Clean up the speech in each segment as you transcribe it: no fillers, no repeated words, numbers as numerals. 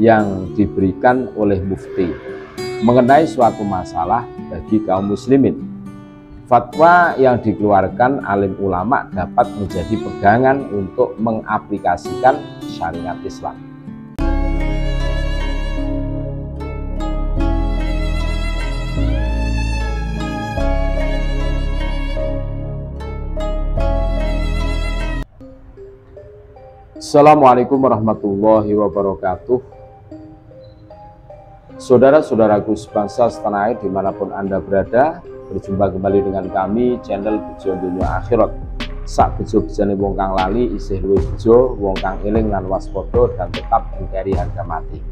yang diberikan oleh mufti mengenai suatu masalah bagi kaum muslimin. Fatwa yang dikeluarkan alim ulama dapat menjadi pegangan untuk mengaplikasikan syariat Islam. Assalamualaikum warahmatullahi wabarakatuh. Saudara-saudaraku sebangsa setanah air dimanapun Anda berada, berjumpa kembali dengan kami channel Bejo Dunia Akhirat. Sak bejo bejane wong kang lali isih luwih bejo wong kang eling lan waspada dan tetap ngkeri harga mati.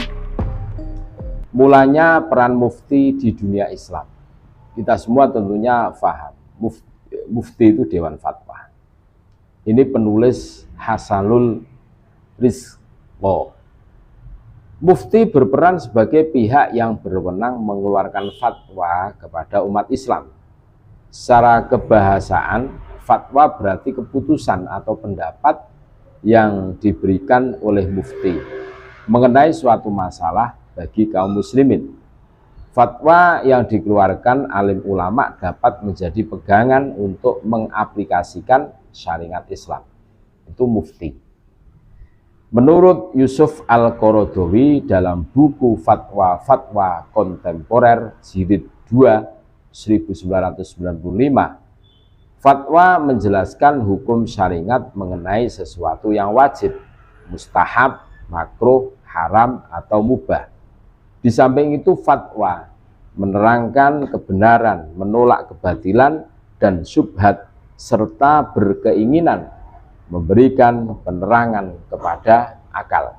Mulanya peran mufti di dunia Islam. Kita semua tentunya paham mufti itu Dewan Fatwa. Ini penulis Hasanul Rizqo. Mufti berperan sebagai pihak yang berwenang mengeluarkan fatwa kepada umat Islam. Secara kebahasaan, fatwa berarti keputusan atau pendapat yang diberikan oleh mufti mengenai suatu masalah bagi kaum muslimin. Fatwa yang dikeluarkan alim ulama dapat menjadi pegangan untuk mengaplikasikan syariat Islam. Itu mufti. Menurut Yusuf Al-Qaradawi dalam buku Fatwa-Fatwa Kontemporer Jilid 2 1995, fatwa menjelaskan hukum syariat mengenai sesuatu yang wajib, mustahab, makruh, haram, atau mubah. Di samping itu fatwa menerangkan kebenaran, menolak kebatilan dan syubhat, serta berkeinginan memberikan penerangan kepada akal.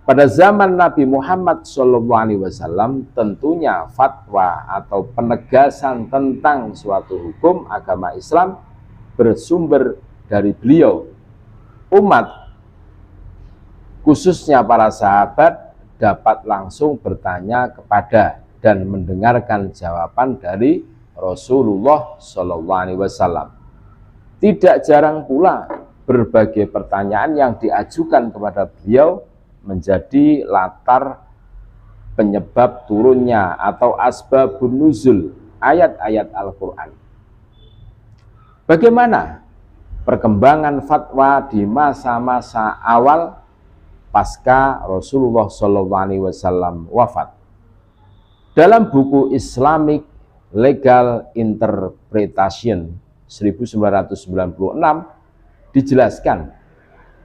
Pada zaman Nabi Muhammad SAW, tentunya fatwa atau penegasan tentang suatu hukum agama Islam bersumber dari beliau. Umat, khususnya para sahabat, dapat langsung bertanya kepada dan mendengarkan jawaban dari Rasulullah SAW. Tidak jarang pula berbagai pertanyaan yang diajukan kepada beliau menjadi latar penyebab turunnya atau asbabun nuzul ayat-ayat Al-Quran. Bagaimana perkembangan fatwa di masa-masa awal pasca Rasulullah SAW wafat? Dalam buku Islamic Legal Interpretation 1996 dijelaskan,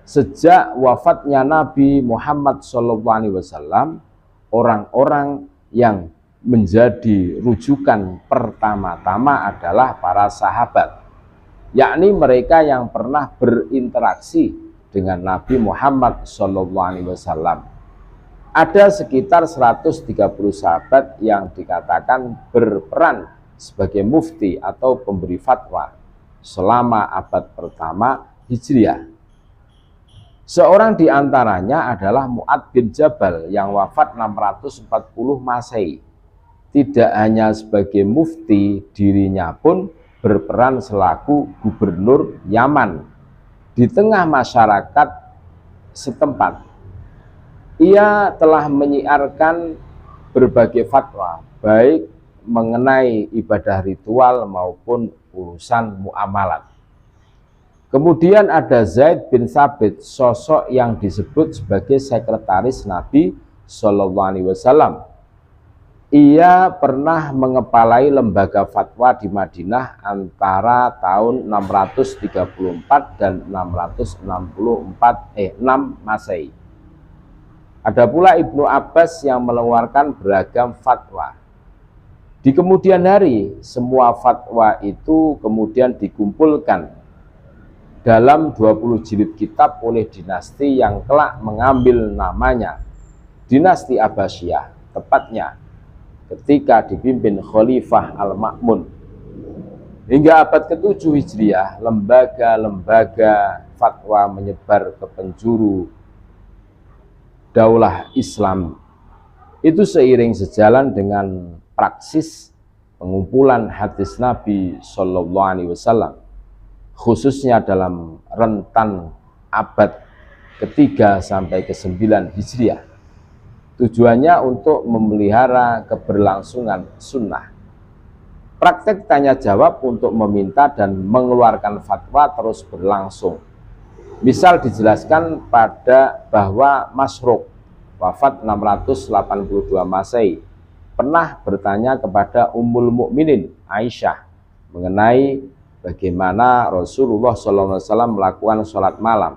sejak wafatnya Nabi Muhammad SAW, orang-orang yang menjadi rujukan pertama-tama adalah para sahabat, yakni mereka yang pernah berinteraksi dengan Nabi Muhammad SAW. Ada sekitar 130 sahabat yang dikatakan berperan sebagai mufti atau pemberi fatwa selama abad pertama Hijriah. Seorang di antaranya adalah Mu'ad bin Jabal yang wafat 640 Masehi. Tidak hanya sebagai mufti, dirinya pun berperan selaku gubernur Yaman di tengah masyarakat setempat. Ia telah menyiarkan berbagai fatwa, baik mengenai ibadah ritual maupun urusan muamalat. Kemudian ada Zaid bin Thabit, sosok yang disebut sebagai sekretaris Nabi SAW. Ia pernah mengepalai lembaga fatwa di Madinah antara tahun 634 dan 6 Masehi. Ada pula Ibnu Abbas yang mengeluarkan beragam fatwa. Di kemudian hari, semua fatwa itu kemudian dikumpulkan dalam 20 jilid kitab oleh dinasti yang kelak mengambil namanya Dinasti Abbasiyah, tepatnya ketika dipimpin Khalifah Al-Ma'mun. Hingga abad ke-7 Hijriah, lembaga-lembaga fatwa menyebar ke penjuru daulah Islam. Itu seiring sejalan dengan praksis pengumpulan hadis Nabi SAW, khususnya dalam rentan abad ke-3 sampai ke-9 Hijriah. Tujuannya untuk memelihara keberlangsungan sunnah. Praktek tanya jawab untuk meminta dan mengeluarkan fatwa terus berlangsung. Misal dijelaskan pada bahwa Masruq wafat 682 Masehi pernah bertanya kepada Ummul Mukminin Aisyah mengenai bagaimana Rasulullah SAW melakukan sholat malam.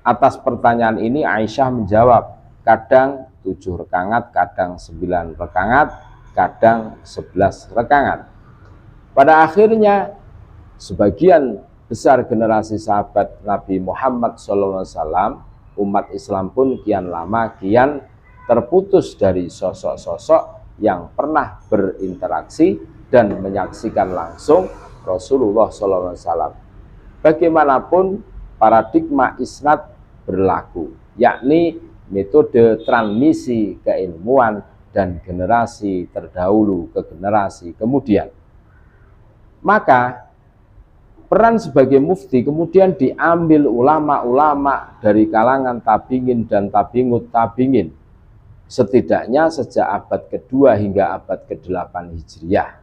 Atas pertanyaan ini Aisyah menjawab, kadang 7 rakaat, kadang 9 rakaat, kadang 11 rakaat. Pada akhirnya sebagian besar generasi sahabat Nabi Muhammad SAW, umat Islam pun kian lama kian terputus dari sosok-sosok yang pernah berinteraksi dan menyaksikan langsung Rasulullah SAW. Bagaimanapun paradigma isnad berlaku, yakni metode transmisi keilmuan dan generasi terdahulu ke generasi kemudian. Maka peran sebagai mufti kemudian diambil ulama-ulama dari kalangan tabingin dan tabingut tabingin, setidaknya sejak abad kedua hingga abad ke-8 Hijriah.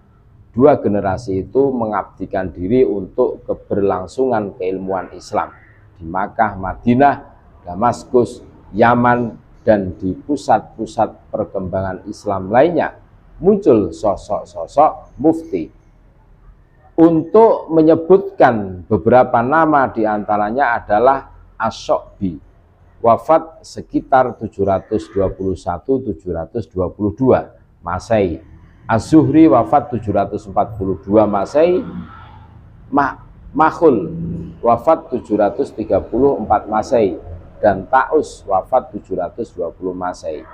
Dua generasi itu mengabdikan diri untuk keberlangsungan keilmuan Islam di Makkah, Madinah, Damaskus, Yaman, dan di pusat-pusat perkembangan Islam lainnya muncul sosok-sosok mufti. Untuk menyebutkan beberapa nama diantaranya adalah Asy-Syu'bi, wafat sekitar 721-722 Masehi. Az-Zuhri wafat 742 Masehi. Makhul wafat 734 Masehi. Dan Ta'us wafat 720 Masehi.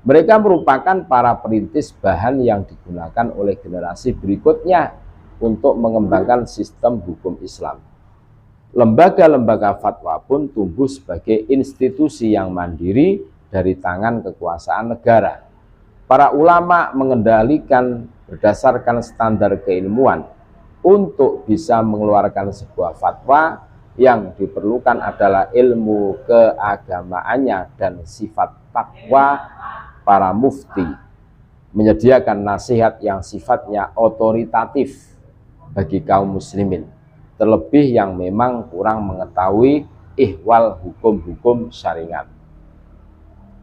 Mereka merupakan para perintis bahan yang digunakan oleh generasi berikutnya untuk mengembangkan sistem hukum Islam. Lembaga-lembaga fatwa pun tumbuh sebagai institusi yang mandiri dari tangan kekuasaan negara. Para ulama mengendalikan berdasarkan standar keilmuan. Untuk bisa mengeluarkan sebuah fatwa, yang diperlukan adalah ilmu keagamaannya dan sifat takwa para mufti. Menyediakan nasihat yang sifatnya otoritatif bagi kaum muslimin, terlebih yang memang kurang mengetahui ihwal hukum-hukum syariat.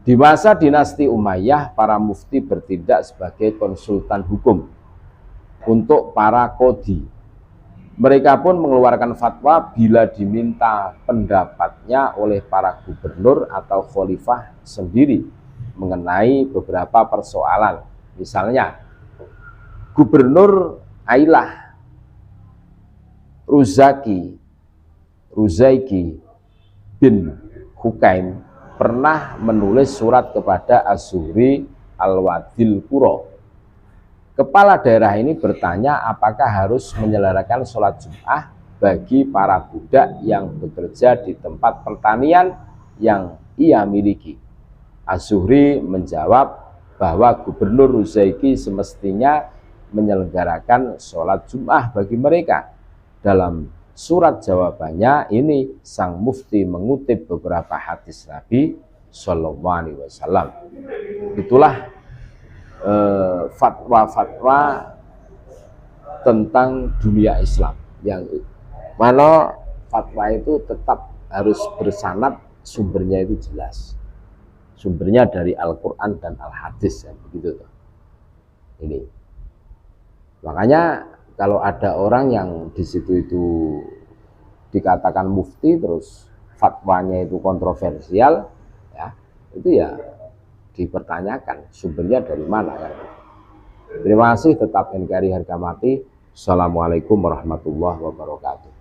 Di masa dinasti Umayyah, para mufti bertindak sebagai konsultan hukum untuk para qadhi. Mereka pun mengeluarkan fatwa bila diminta pendapatnya oleh para gubernur atau khalifah sendiri mengenai beberapa persoalan. Misalnya, Gubernur Ailah Ruzaiki bin Hukaim pernah menulis surat kepada Az-Zuhri Al-Wadil Qura. Kepala daerah ini bertanya apakah harus menyelenggarakan sholat Jum'ah bagi para budak yang bekerja di tempat pertanian yang ia miliki. Az-Zuhri menjawab bahwa Gubernur Ruzaiki semestinya menyelenggarakan sholat Jum'ah bagi mereka. Dalam surat jawabannya ini, sang mufti mengutip beberapa hadis Nabi Shallallahu Alaihi Wasallam. Itulah fatwa-fatwa tentang dunia Islam, yang mana fatwa itu tetap harus bersanad, sumbernya itu jelas, sumbernya dari Al-Quran dan Al-Hadis, ya, begitu tuh. Ini makanya kalau ada orang yang di situ itu dikatakan mufti terus fatwanya itu kontroversial, ya itu ya dipertanyakan sumbernya dari mana, ya. Terima kasih, tetap NKRI harga mati. Assalamualaikum warahmatullahi wabarakatuh.